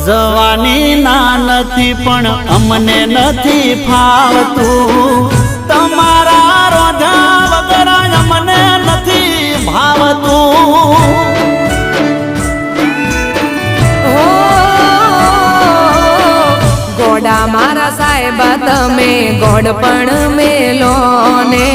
જવાની ના નથી પણ અમને નથી ફાવતું, તમારા રોજા વગર અમને નથી ભાવતું। ગોડા મારા સાહેબ તમે ગોડ પણ મેલો ને